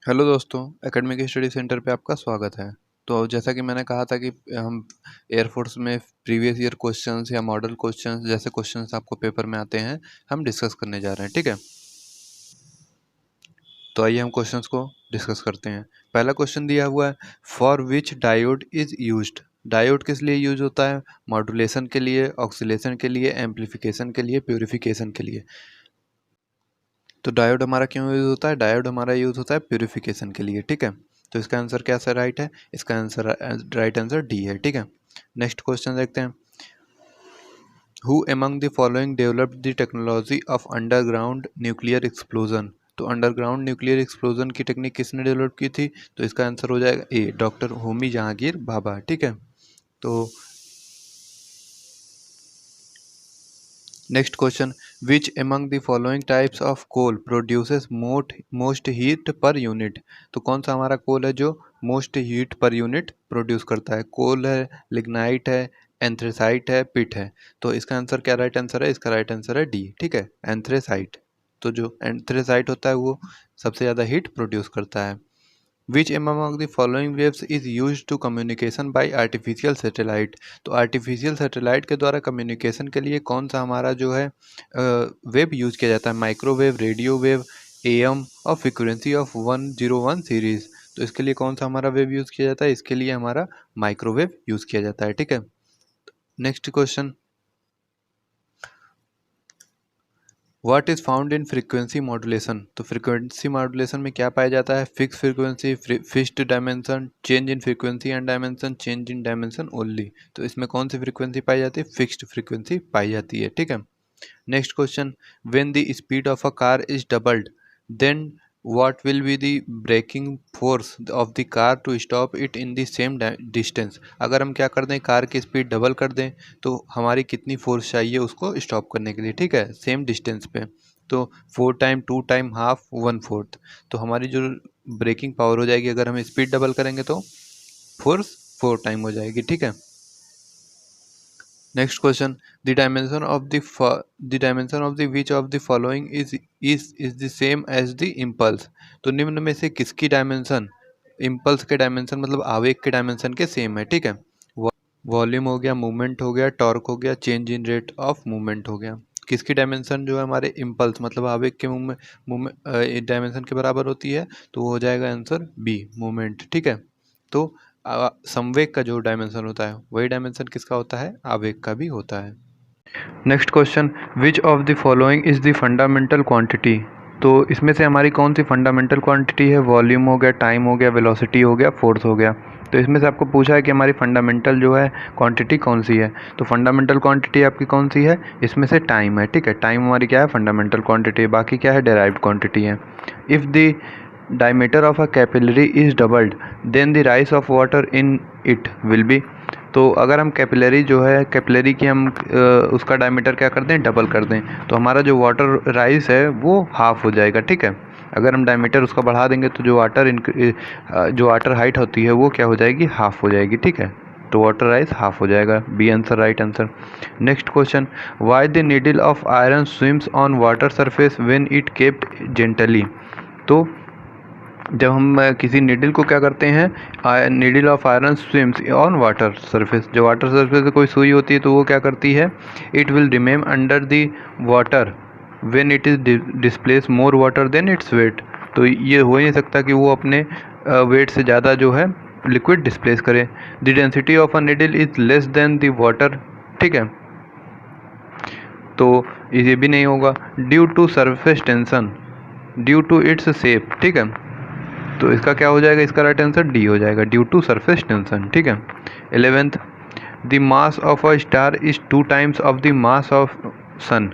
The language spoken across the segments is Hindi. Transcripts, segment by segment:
हेलो दोस्तों, एकेडमिक स्टडी सेंटर पे आपका स्वागत है। तो जैसा कि मैंने कहा था कि हम एयरफोर्स में प्रीवियस ईयर क्वेश्चंस या मॉडल क्वेश्चंस जैसे क्वेश्चंस आपको पेपर में आते हैं, हम डिस्कस करने जा रहे हैं। ठीक है, तो आइए हम क्वेश्चंस को डिस्कस करते हैं। पहला क्वेश्चन दिया हुआ है, for which diode is used. Diode किस लिए यूज होता है? मॉड्यूलेशन के लिए, ऑक्सीलेशन के लिए, एम्पलीफिकेशन के लिए, प्योरीफिकेशन के लिए। तो डायोड हमारा क्यों यूज़ होता है? डायोड हमारा यूज़ होता है प्यूरिफिकेशन के लिए। ठीक है, तो इसका आंसर क्या सर राइट है? इसका आंसर राइट आंसर डी है। ठीक है, नेक्स्ट क्वेश्चन देखते हैं। Who among the following developed the technology of underground nuclear explosion. तो अंडरग्राउंड न्यूक्लियर एक्सप्लोजन की टेक्निक किसने डेवलप की थी? तो इसका आंसर हो जाएगा ए, डॉक्टर होमी जहांगीर भाभा। ठीक है, तो next question, which among the following types of coal produces most heat per unit. तो कौन सा हमारा कोल है जो most heat per unit produce करता है? कोल है, लिग्नाइट है, एंथ्रेसाइट है, पिट है। तो इसका आंसर क्या राइट आंसर है? इसका राइट आंसर है डी। ठीक है, एंथ्रेसाइट। तो जो एंथ्रेसाइट होता है वो सबसे ज़्यादा हीट प्रोड्यूस करता है। विच among the following waves is used to communication by artificial satellite। तो आर्टिफिशियल सैटेलाइट के द्वारा कम्युनिकेशन के लिए कौन सा हमारा जो है वेब यूज किया जाता है? माइक्रोवेव, रेडियो वेव, एएम और फ्रीक्वेंसी ऑफ 101 सीरीज। तो इसके लिए कौन सा हमारा वेब यूज किया जाता है? इसके लिए हमारा माइक्रोवेव यूज किया जाता है। ठीक है, next question, what is found in frequency modulation. तो फ्रीक्वेंसी मॉड्यूलेशन में क्या पाया जाता है? Fix frequency, fixed dimension, change in frequency and dimension, change in dimension only. तो इसमें कौन सी फ्रीक्वेंसी पाई जाती है? फिक्स्ड फ्रीक्वेंसी पाई जाती है। ठीक है, next question, when the speed of a car is doubled then what will be the braking force of the car to stop it in the same distance। अगर हम क्या कर दें, कार की स्पीड डबल कर दें तो हमारी कितनी फोर्स चाहिए उसको स्टॉप करने के लिए? ठीक है, सेम डिस्टेंस पे। तो 4 टाइम, 2 टाइम, हाफ, 1/4। तो हमारी जो ब्रेकिंग पावर हो जाएगी, अगर हम स्पीड डबल करेंगे तो फोर्स 4 टाइम हो जाएगी। ठीक है, next question, the dimension of the which of the following is the same as the impulse. तो निम्न में से किसकी डायमेंशन इम्पल्स के डायमेंशन मतलब आवेग के डायमेंशन के सेम है? ठीक है, वॉल्यूम हो गया, मूवमेंट हो गया, टॉर्क हो गया, change in rate of movement हो गया। किसकी डायमेंशन जो है हमारे इम्पल्स मतलब आवेग के मूवमेंट डायमेंशन के बराबर होती है? तो वो हो जाएगा आंसर बी, मूवमेंट। ठीक है, तो संवेग का जो डायमेंशन होता है वही डायमेंशन किसका होता है? आवेग का भी होता है। Next question, which of the following is the fundamental quantity. तो इसमें से हमारी कौन सी फंडामेंटल क्वांटिटी है? वॉल्यूम हो गया, टाइम हो गया, वेलोसिटी हो गया, फोर्स हो गया। तो इसमें से आपको पूछा है कि हमारी फंडामेंटल जो है क्वांटिटी कौन सी है। तो फंडामेंटल क्वांटिटी आपकी कौन सी है? इसमें से टाइम है। ठीक है, टाइम हमारी क्या है? Fundamental quantity. बाकी क्या है? डेराइव्ड क्वांटिटी है। If the diameter of a capillary is doubled then the rise of water in it will be। तो अगर हम कैपिलरी जो है, कैपिलरी की हम उसका डायमीटर क्या कर दें? डबल कर दें, तो हमारा जो वाटर राइज है वो हाफ हो जाएगा। ठीक है, अगर हम डायमीटर उसका बढ़ा देंगे तो जो वाटर हाइट होती है वो क्या हो जाएगी? हाफ हो जाएगी। ठीक है, तो वाटर राइज हाफ हो जाएगा। B answer right answer. Next question, why the needle of iron swims on water surface when it kept gently. तो जब हम किसी नीडल को क्या करते हैं, needle of iron swims on water surface, जो वाटर सरफेस पे कोई सुई होती है तो वो क्या करती है? It will remain under the water when it is displace more water than its weight. तो ये हो ही नहीं सकता कि वो अपने वेट से ज़्यादा जो है लिक्विड डिस्प्लेस करे। The density of a needle is less than the water. ठीक है, तो ये भी नहीं होगा। Due to surface tension, due to its shape. ठीक है, तो इसका क्या हो जाएगा? इसका राइट आंसर डी हो जाएगा, ड्यू टू सरफेस टेंशन। ठीक है, 11th, the mass of a star is 2 times of the mass of sun,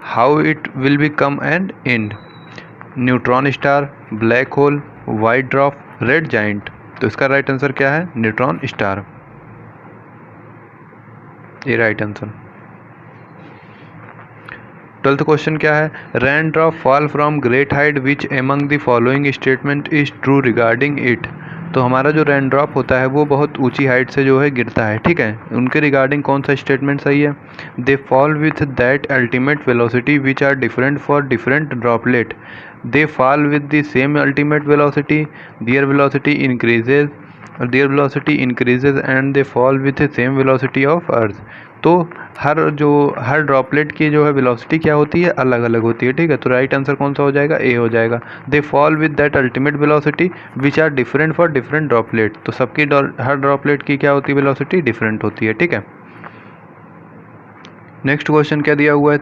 how it will become and end. Neutron star, black hole, white drop, red giant. तो इसका राइट आंसर क्या है? न्यूट्रॉन स्टार, ये राइट आंसर। 12th क्वेश्चन क्या है? Rain drop fall from great height which among the following statement is true regarding it. तो हमारा जो रेन ड्रॉप होता है वो बहुत ऊंची हाइट से जो है गिरता है। ठीक है, उनके रिगार्डिंग कौन सा स्टेटमेंट सही है? They fall with that ultimate velocity which are different for different droplet they fall with the same ultimate velocity, their velocity increases and they fall with the same velocity of earth। तो हर ड्रॉपलेट की जो है वेलोसिटी क्या होती है, अलग अलग होती है, ठीक है। तो राइट आंसर कौन सा हो जाएगा, ए हो जाएगा। They fall with that ultimate velocity which are different for different droplet. तो सबकी हर ड्रॉपलेट की क्या होती है, वेलोसिटी डिफरेंट होती है, ठीक है। नेक्स्ट क्वेश्चन क्या दिया हुआ है,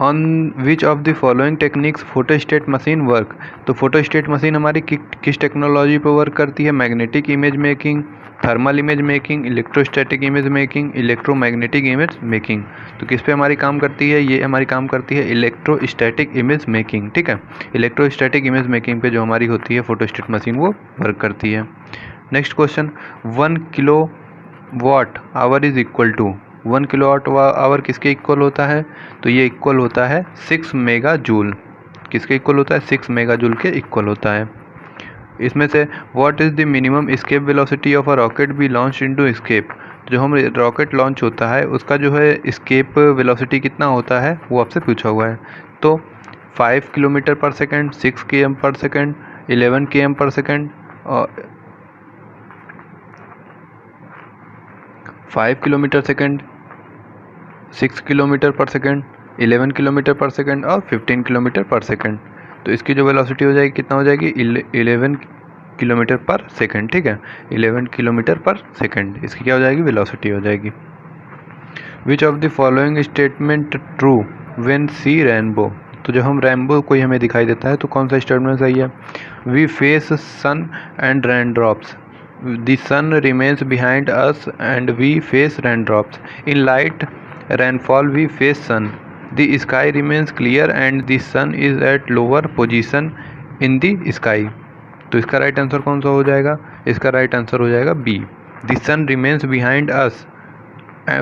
on which of the following techniques photostat machine work. तो फोटोस्टेट मशीन हमारी किस टेक्नोलॉजी पर वर्क करती है, magnetic image making, thermal image making, electrostatic image making, electromagnetic image making. तो किस पे हमारी काम करती है, ये हमारी काम करती है इलेक्ट्रोस्टैटिक इमेज मेकिंग, ठीक है। इलेक्ट्रोस्टैटिक इमेज मेकिंग पे जो हमारी होती है फोटोस्टेट मशीन वो वर्क करती है। Next question, 1 kilowatt hour is equal to, 1 kilowatt hour किसके इक्वल होता है, तो ये इक्वल होता है 6 मेगा जूल। किसके इक्वल होता है, 6 मेगा जूल के इक्वल होता है। इसमें से what is the minimum escape velocity of a rocket B launch into escape. जो हम रॉकेट लॉन्च होता है उसका जो है एस्केप वेलोसिटी कितना होता है वो आपसे पूछा हुआ है। तो 5 किलोमीटर पर सेकेंड, 6 km पर सेकेंड, 11 km पर सेकेंड, और 5 किलोमीटर सेकेंड, 6 किलोमीटर पर सेकेंड, 11 किलोमीटर पर सेकेंड और 15 किलोमीटर पर सेकेंड। तो इसकी जो वेलोसिटी हो जाएगी कितना हो जाएगी, 11 किलोमीटर पर सेकेंड, ठीक है। 11 किलोमीटर पर सेकेंड इसकी क्या हो जाएगी, वेलोसिटी हो जाएगी। Which of the following statement true when see rainbow. तो जब हम रेनबो कोई हमें दिखाई देता है तो कौन सा स्टेटमेंट सही है, we face sun and rain drops, the sun remains behind us and we face raindrops, in light rainfall we face sun, the sky remains clear and the sun is at lower position in the sky। तो इसका राइट आंसर कौन सा हो जाएगा, इसका राइट आंसर हो जाएगा B, the sun remains behind us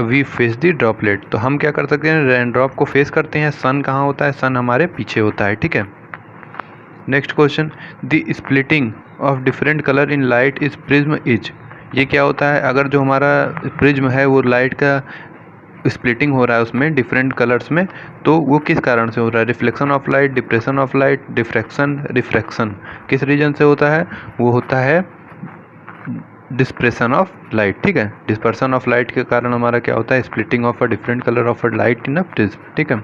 we face the droplet. तो हम क्या कर सकते हैं, रेन ड्रॉप को फेस करते हैं, सन कहाँ होता है, सन हमारे पीछे होता है, ठीक है। Next question, the splitting of different colour in light is prism is. ये क्या होता है, अगर जो हमारा प्रिज्म है वो लाइट का स्प्लिटिंग हो रहा है उसमें डिफरेंट कलर्स में, तो वो किस कारण से हो रहा है, reflection of light, depression of light, diffraction, refraction, किस रीजन से होता है, वो होता है डिस्पर्सन ऑफ लाइट, ठीक है। डिस्पर्सन ऑफ लाइट के कारण हमारा क्या होता है, splitting of a different colour of a light in a prism, ठीक है।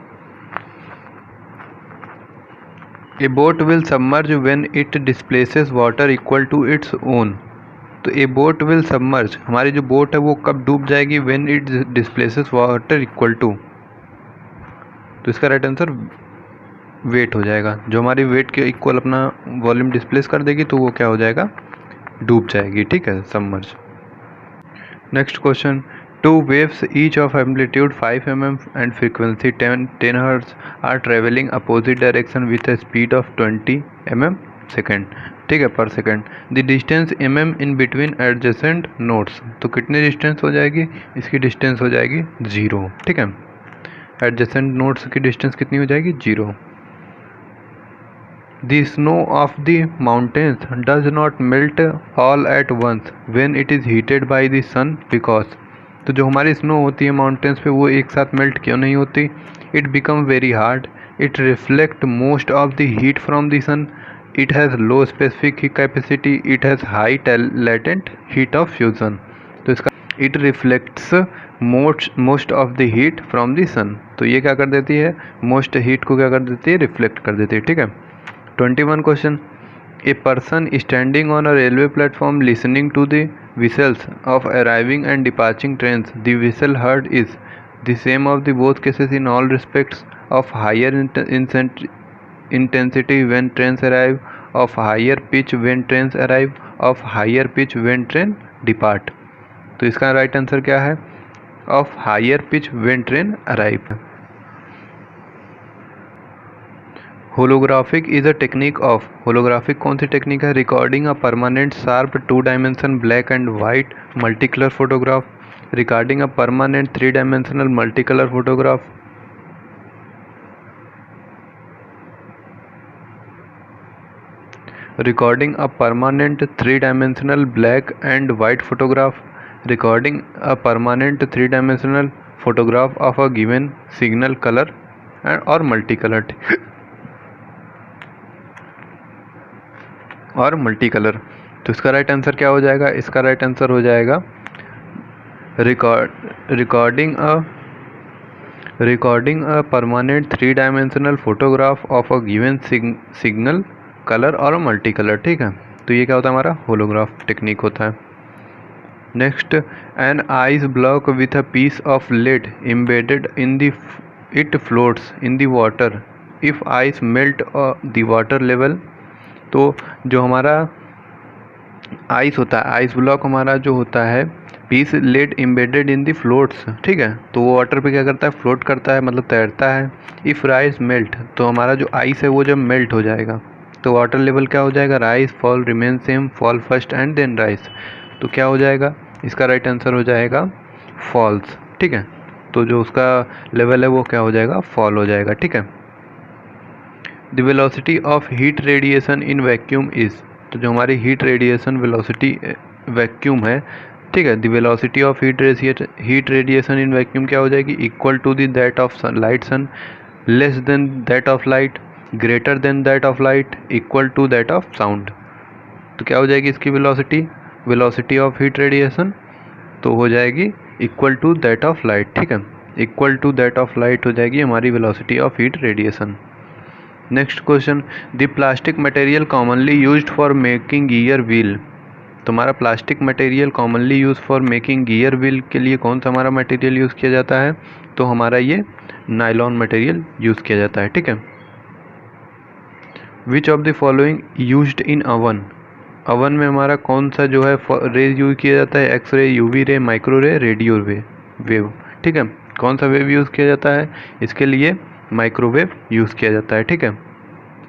A boat will submerge when it displaces water equal to its own. तो ए बोट विल सबमर्ज, हमारी जो बोट है वो कब डूब जाएगी, when it displaces water equal to. तो इसका राइट आंसर वेट हो जाएगा, जो हमारी वेट के इक्वल अपना वॉल्यूम डिस्प्लेस कर देगी तो वो क्या हो जाएगा, डूब जाएगी, ठीक है, submerge. Next question, two waves each of amplitude 5 mm and frequency 10 Hz are traveling opposite direction with a speed of 20 mm second, ठीक है, पर second. The distance mm in between adjacent nodes। तो कितनी डिस्टेंस हो जाएगी, इसकी डिस्टेंस हो जाएगी 0, ठीक है। एडजेसेंट नोड्स की डिस्टेंस कितनी हो जाएगी, 0। The snow of the mountains does not melt all at once when it is heated by the sun because। तो जो हमारी स्नो होती है माउंटेन्स पे वो एक साथ मेल्ट क्यों नहीं होती, it become very hard, it reflect most of the heat from the sun, it has low specific capacity, it has high latent heat of fusion. तो इसका it reflects most of the heat from the sun. तो ये क्या कर देती है, मोस्ट हीट को क्या कर देती है, रिफ्लेक्ट कर देती है, ठीक है। 21 question, a person standing on a railway platform listening to the whistles of arriving and departing trains, the whistle heard is the same of the both cases in all respects, of higher intensity when trains arrive, of higher pitch when trains arrive, of higher pitch when train depart। तो इसका राइट आंसर क्या है, of higher pitch when train arrive। Holographic is a technique of, holographic कौन सी टेक्निक है, recording a permanent sharp 2 dimension black and white multi colour photograph, recording a permanent 3 dimensional multi colour photograph, recording a permanent 3 dimensional black and white photograph, recording a permanent 3 dimensional photograph of a given signal colour और मल्टी कलर। और मल्टी कलर। तो इसका राइट आंसर क्या हो जाएगा? इसका राइट आंसर हो जाएगा recording a permanent three-dimensional photograph of a given signal, color और मल्टी कलर। ठीक है, तो ये क्या होता है? हमारा होलोग्राफ टेक्निक होता है। Next, an ice block with a piece of lead embedded in the it floats in the water if ice melt the water level. तो जो हमारा आइस होता है, आइस ब्लॉक हमारा जो होता है, piece lead embedded in the floats. ठीक है, तो वो वाटर पे क्या करता है? फ्लोट करता है, मतलब तैरता है। इफ़ राइस मेल्ट, तो हमारा जो आइस है वो जब मेल्ट हो जाएगा तो वाटर लेवल क्या हो जाएगा? Rise fall remain same, fall first and then rise. तो क्या हो जाएगा? इसका राइट आंसर हो जाएगा फॉल्स। ठीक है, तो जो उसका लेवल है वो क्या हो जाएगा? फॉल हो जाएगा। ठीक है, the velocity of heat radiation in vacuum is. तो जो हमारी हीट रेडिएशन वेलोसिटी वैक्यूम है, ठीक है, the velocity of heat radiation in vacuum क्या हो जाएगी? Equal to the that of light sun, less than that of light, greater than that of light, equal to that of sound. तो क्या हो जाएगी इसकी वेलोसिटी ऑफ हीट रेडिएशन? तो हो जाएगी equal to that of light. ठीक है, equal to that of light हो जाएगी हमारी velocity of heat radiation. Next question, the plastic material commonly used for making gear wheel. तो हमारा plastic material commonly use for making gear wheel के लिए कौन सा हमारा मटेरियल यूज़ किया जाता है? तो हमारा ये नायलॉन मटेरियल यूज़ किया जाता है। ठीक है, which of the following used in oven. Oven में हमारा कौन सा जो है रे यूज किया जाता है? X ray, UV ray, micro रे, रेडियो वेव। ठीक है, कौन सा वेव यूज़ किया जाता है? इसके लिए माइक्रोवेव यूज़ किया जाता है। ठीक है,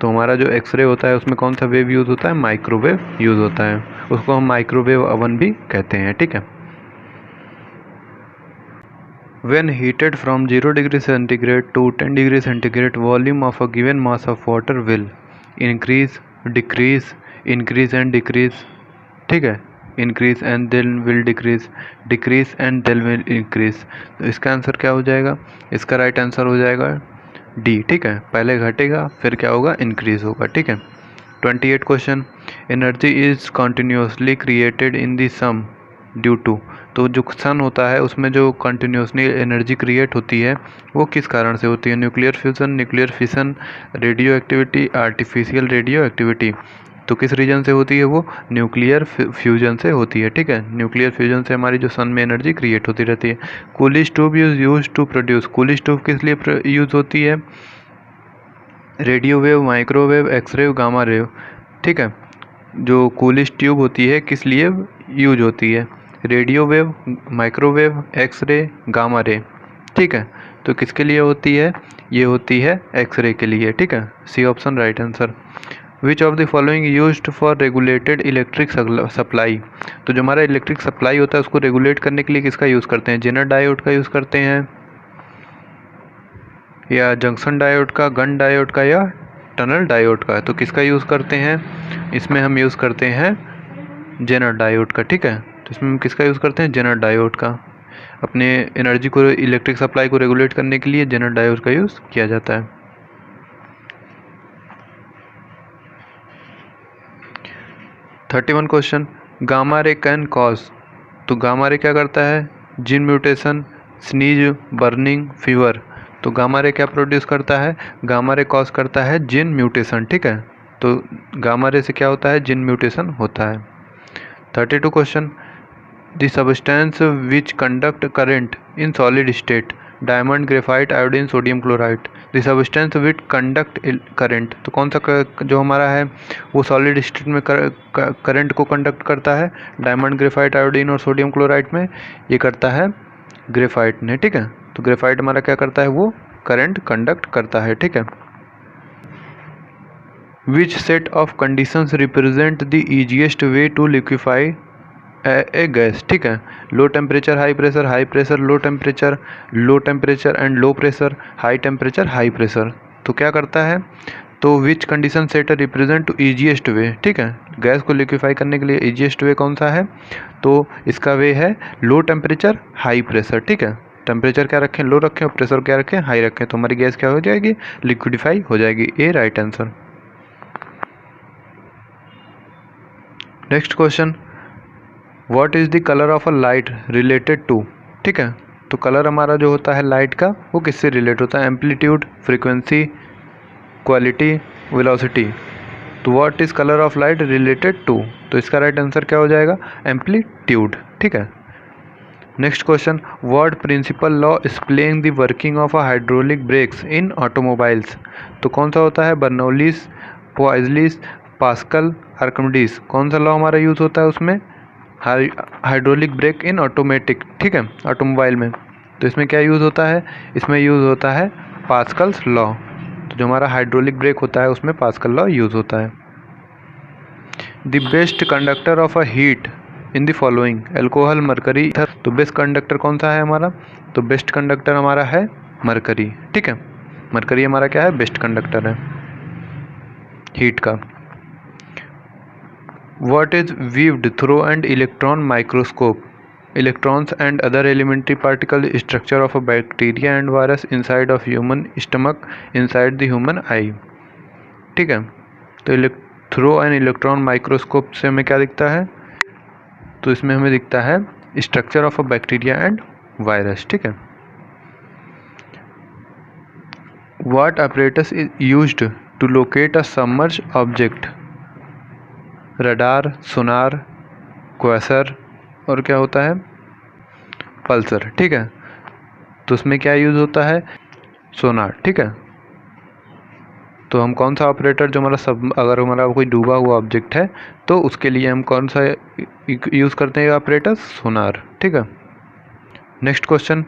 तो हमारा जो एक्सरे होता है उसमें कौन सा वेव यूज़ होता है? माइक्रोवेव यूज़ होता है, उसको हम माइक्रोवेव अवन भी कहते हैं। ठीक है, when heated from 0 degree centigrade to 10 degree centigrade, volume of a given mass of water will increase, decrease, increase and decrease। ठीक है, increase and then will decrease, decrease and then will increase। तो इसका आंसर क्या हो जाएगा? इसका राइट आंसर हो जाएगा डी। ठीक है, पहले घटेगा फिर क्या होगा? इंक्रीज होगा। ठीक है, 28 question, energy is continuously created in the sun due to. तो जो सन होता है उसमें जो कंटिन्यूसली एनर्जी क्रिएट होती है वो किस कारण से होती है? Nuclear fusion, nuclear fission, radio activity, artificial radio activity. तो किस रीजन से होती है वो? न्यूक्लियर फ्यूजन से होती है। ठीक है, न्यूक्लियर फ्यूजन से हमारी जो सन में एनर्जी क्रिएट होती रहती है। Coolidge tube use to produce. Coolidge tube किस लिए यूज़ होती है? Radio wave, microwave, x ray, gamma ray. ठीक है, जो कूलिश ट्यूब होती है किस लिए यूज होती है? Radio wave, microwave, x ray, gamma ray. ठीक है, तो किसके लिए होती है? ये होती है एक्सरे के लिए। ठीक है, C option right answer. Which of the following used for regulated electric supply. तो जो हमारा इलेक्ट्रिक सप्लाई होता है उसको रेगुलेट करने के लिए किसका यूज़ करते हैं? जेनर डायोड का यूज़ करते हैं, या जंक्शन डायोड का, गन डायोड का, या टनल डायोड का। तो किसका यूज़ करते हैं? इसमें हम यूज़ करते हैं जेनर डायोड का। ठीक है, तो इसमें हम किसका यूज़ करते हैं? जेनर डायोड का। अपने एनर्जी को, इलेक्ट्रिक सप्लाई को रेगुलेट करने के लिए जेनर डायोड का यूज़ किया जाता है। 31 question, gamma ray can cause. तो गामा रे क्या करता है? Gene mutation, sneeze, burning, fever. तो गामा रे क्या प्रोड्यूस करता है? गामा रे कॉज करता है जीन म्यूटेशन। ठीक है, तो गामा रे से क्या होता है? जीन म्यूटेशन होता है। 32 question, the substance which conduct current in solid state, diamond, graphite, iodine, sodium chloride. The substance which conduct current, तो कौन सा जो हमारा है वो सॉलिड स्टेट में करंट को कंडक्ट करता है? डायमंड, ग्रेफाइट, आयोडीन और सोडियम क्लोराइड में ये करता है ग्रेफाइट ने। ठीक है, तो ग्रेफाइट हमारा क्या करता है? वो करंट कंडक्ट करता है। ठीक है, which set of conditions represent the easiest way to liquefy a gas. ठीक है, low temperature, high pressure, low temperature and low pressure, high temperature, high pressure. तो क्या करता है? तो which condition set represent to easiest way. ठीक है, गैस को लिक्विफाई करने के लिए ईजीएस्ट वे कौन सा है? तो इसका वे है लो टेम्परेचर, हाई प्रेशर। ठीक है, टेम्परेचर क्या रखें? लो रखें, और प्रेशर क्या रखें? हाई रखें, तो हमारी गैस क्या हो जाएगी? लिक्विडिफाई हो जाएगी। A right answer. Next question, what is the colour of a light related to. ठीक है, तो कलर हमारा जो होता है लाइट का वो किससे रिलेट होता है, एम्पलीट्यूड, फ्रीक्वेंसी, क्वालिटी, वेलोसिटी। तो what is colour of light related to, तो इसका राइट आंसर क्या हो जाएगा, एम्पलीट्यूड। ठीक है। Next question, what principle law explain the working of a hydraulic brakes in automobiles. तो कौन सा होता है, बर्नौलीज, पॉइजलिस, पास्कल, आर्किमिडीज। कौन सा लॉ हमारा यूज़ होता है उसमें, हाइड्रोलिक ब्रेक इन ऑटोमेटिक। ठीक है, ऑटोमोबाइल में। तो इसमें क्या यूज़ होता है, इसमें यूज़ होता है पास्कल्स लॉ। तो जो हमारा हाइड्रोलिक ब्रेक होता है उसमें पास्कल लॉ यूज़ होता है। The best conductor of a heat in the following, alcohol, mercury, ether. तो बेस्ट कंडक्टर कौन सा है हमारा, तो बेस्ट कंडक्टर हमारा है मरकरी। ठीक है, मरकरी हमारा क्या है, बेस्ट कंडक्टर है हीट का। What is viewed through an electron microscope? Electrons and other elementary particle structure of a bacteria and virus inside of human stomach inside the human eye. ठीक है, तो थ्रू एन इलेक्ट्रॉन माइक्रोस्कोप से हमें क्या दिखता है, तो इसमें हमें दिखता है structure of a bacteria and virus. ठीक है। What apparatus is used to locate a submerged object? Radar, sonar, quasar और क्या होता है, पल्सर। ठीक है, तो उसमें क्या यूज़ होता है, सोनार। ठीक है, तो हम कौन सा ऑपरेटर, जो हमारा सब, अगर हमारा कोई डूबा हुआ ऑब्जेक्ट है तो उसके लिए हम कौन सा यूज़ करते हैं ऑपरेटर, सोनार। ठीक है। Next question,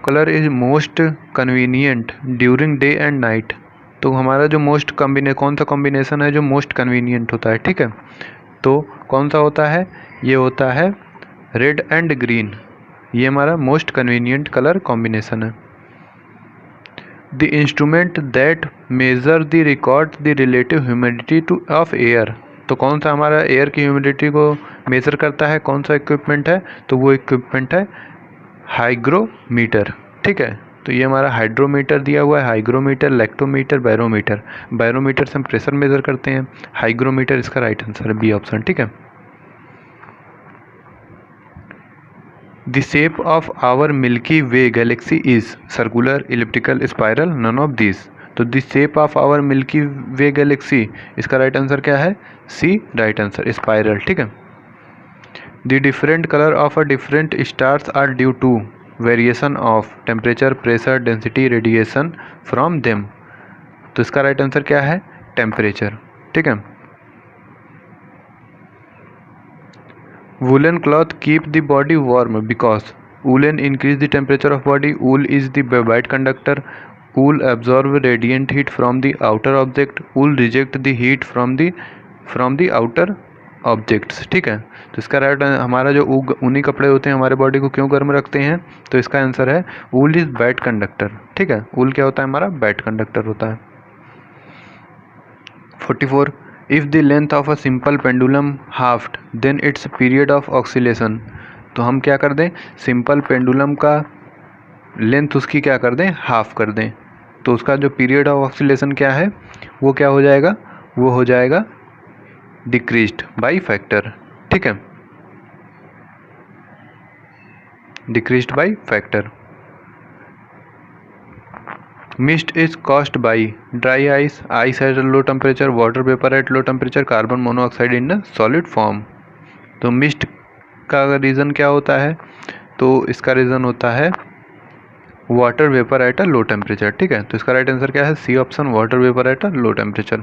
colour is most convenient during day and night. तो हमारा जो मोस्ट कौन सा कॉम्बिनेशन है जो मोस्ट कन्वीनियंट होता है। ठीक है, तो कौन सा होता है, ये होता है रेड एंड ग्रीन, ये हमारा मोस्ट कन्वीनियंट कलर कॉम्बिनेशन है। The instrument that measure the record the relative humidity two of air. तो कौन सा हमारा एयर की ह्यूमिडिटी को मेजर करता है, कौन सा इक्विपमेंट है, तो वो इक्विपमेंट है हाइग्रोमीटर। ठीक है, तो ये हमारा हाइड्रोमीटर दिया हुआ है, हाइग्रोमीटर, लैक्टोमीटर, बैरोमीटर। बैरोमीटर से हम प्रेशर मेजर करते हैं, हाइग्रोमीटर इसका राइट आंसर है बी ऑप्शन। ठीक है। The shape of our Milky Way galaxy is circular, elliptical, spiral, none of this. तो the shape of our Milky Way galaxy, इसका राइट आंसर क्या है, सी राइट आंसर, स्पाइरल। ठीक है। The different colour of a different stars are due to variation of temperature, pressure, density, radiation from them. तो इसका राइट आंसर क्या है, टेम्परेचर। ठीक है। Woollen cloth keep the body warm because woollen increase the temperature of body, wool is the white conductor, wool absorb radiant heat from the outer object, wool reject the heat from the outer objects. ठीक है, तो इसका राइट हमारा जो ऊनी कपड़े होते हैं हमारे बॉडी को क्यों गर्म रखते हैं, तो इसका आंसर है वूल इज बैड कंडक्टर। ठीक है, वूल क्या होता है, हमारा बैड कंडक्टर होता है। 44, if the length of a simple pendulum halved then its period of oscillation. तो हम क्या कर दें, सिंपल पेंडुलम का लेंथ उसकी क्या कर दें, हाफ कर दें, तो उसका जो पीरियड ऑफ ऑक्सीलेशन क्या है, वो क्या हो जाएगा, वो हो जाएगा डिक्रीज्ड बाई फैक्टर। ठीक है, decreased by factor. Mist is caused by dry ice, ice at low temperature, water vapour at low temperature, carbon monoxide in a solid form. तो मिस्ट का रीज़न क्या होता है, तो इसका रीज़न होता है water vapour at a low temperature. ठीक है, तो इसका राइट आंसर क्या है, C option, water vapour at a low temperature.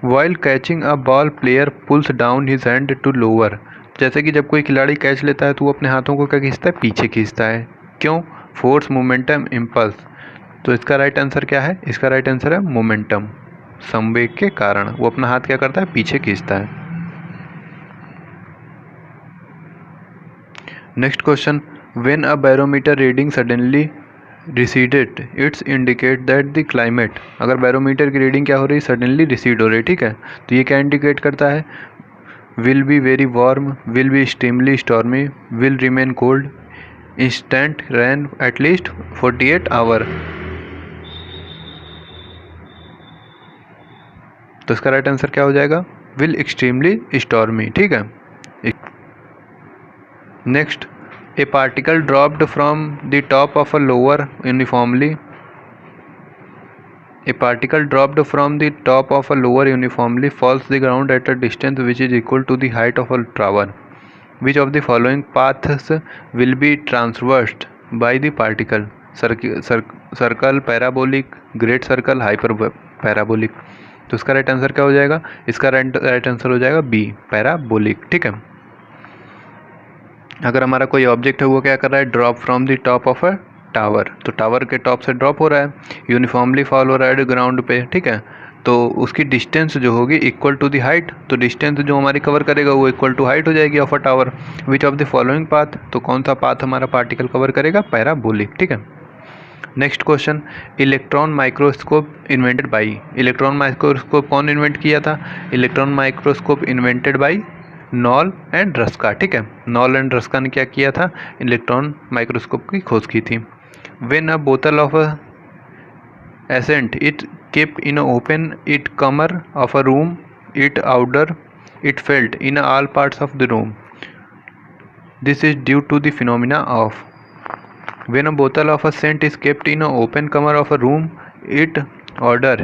While catching a ball player pulls down his hand to lower. जैसे कि जब कोई खिलाड़ी कैच लेता है तो वो अपने हाथों को क्या खींचता है, पीछे खींचता है, क्यों, फोर्स, मोमेंटम, इम्पल्स। तो इसका राइट आंसर क्या है, इसका राइट आंसर है मोमेंटम, संवेग के कारण वो अपना हाथ क्या करता है, पीछे खींचता है। Next question, when a barometer reading suddenly receded it's indicate that the climate. अगर बैरोमीटर की रीडिंग क्या हो रही है, सडनली रिसीड हो रही है। ठीक है, तो ये क्या इंडिकेट करता है, will be very warm, will be extremely stormy, will remain cold, instant rain at least 48 hour. तो इसका राइट आंसर क्या हो जाएगा, विल एक्सट्रीमली स्टॉर्मी, ठीक है। Next, A particle dropped from the top of a lower uniformly, a particle dropped from the top of a lower uniformly falls the ground at a distance which is equal to the height of a tower. Which of the following paths will be traversed by the particle? Circle, parabolic, great circle, hyper parabolic. तो इसका राइट आंसर क्या हो जाएगा? इसका राइट आंसर हो जाएगा बी, पैराबोलिक, ठीक है। अगर हमारा कोई ऑब्जेक्ट है वो क्या कर रहा है, drop from the top of a tower, तो टावर के टॉप से ड्रॉप हो रहा है, यूनिफॉर्मली फॉल हो रहा है ग्राउंड पे, ठीक है। तो उसकी डिस्टेंस जो होगी इक्वल टू द हाइट, तो डिस्टेंस जो हमारी कवर करेगा वो इक्वल टू हाइट हो जाएगी of a tower. Which of the following path, तो कौन सा पाथ हमारा पार्टिकल कवर करेगा? पैराबोलिक, ठीक है। Next question, electron microscope invented by, electron microscope कौन इन्वेंट किया था? Electron microscope invented by knoll and Ruska, ठीक है। नॉल एंड रस्का ने क्या किया था? इलेक्ट्रॉन माइक्रोस्कोप की खोज की थी। When a bottle of essence it kept in an open it corner of a room, it odor it felt in all parts of the room. This is due to the phenomena of, when a bottle of a scent is kept in an open corner of a room, it odor,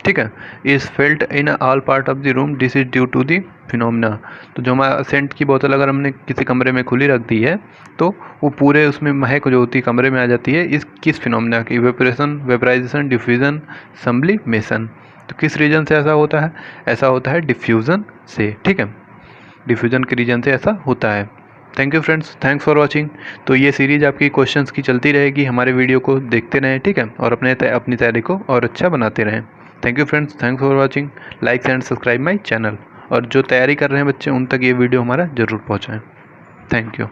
ठीक है, is felt in all part of the room, this is due to the phenomena. तो जो हमारा सेंट की बोतल अगर हमने किसी कमरे में खुली रख दी है तो वो पूरे उसमें महक जो होती है कमरे में आ जाती है, इस किस फिनोमिना की? Evaporation, vaporisation, diffusion, sublimation. तो किस रीजन से ऐसा होता है? ऐसा होता है डिफ्यूज़न से, ठीक है, डिफ्यूज़न के रीजन से ऐसा होता है। Thank you friends, thanks for watching. तो ये सीरीज़ आपकी क्वेश्चंस की चलती रहेगी, हमारे वीडियो को देखते रहें, ठीक है, और अपनी तैयारी को और अच्छा बनाते रहें। Thank you friends, thanks for watching. Like and subscribe my channel, और जो तैयारी कर रहे हैं बच्चे उन तक ये वीडियो हमारा ज़रूर पहुँचाएँ। Thank you.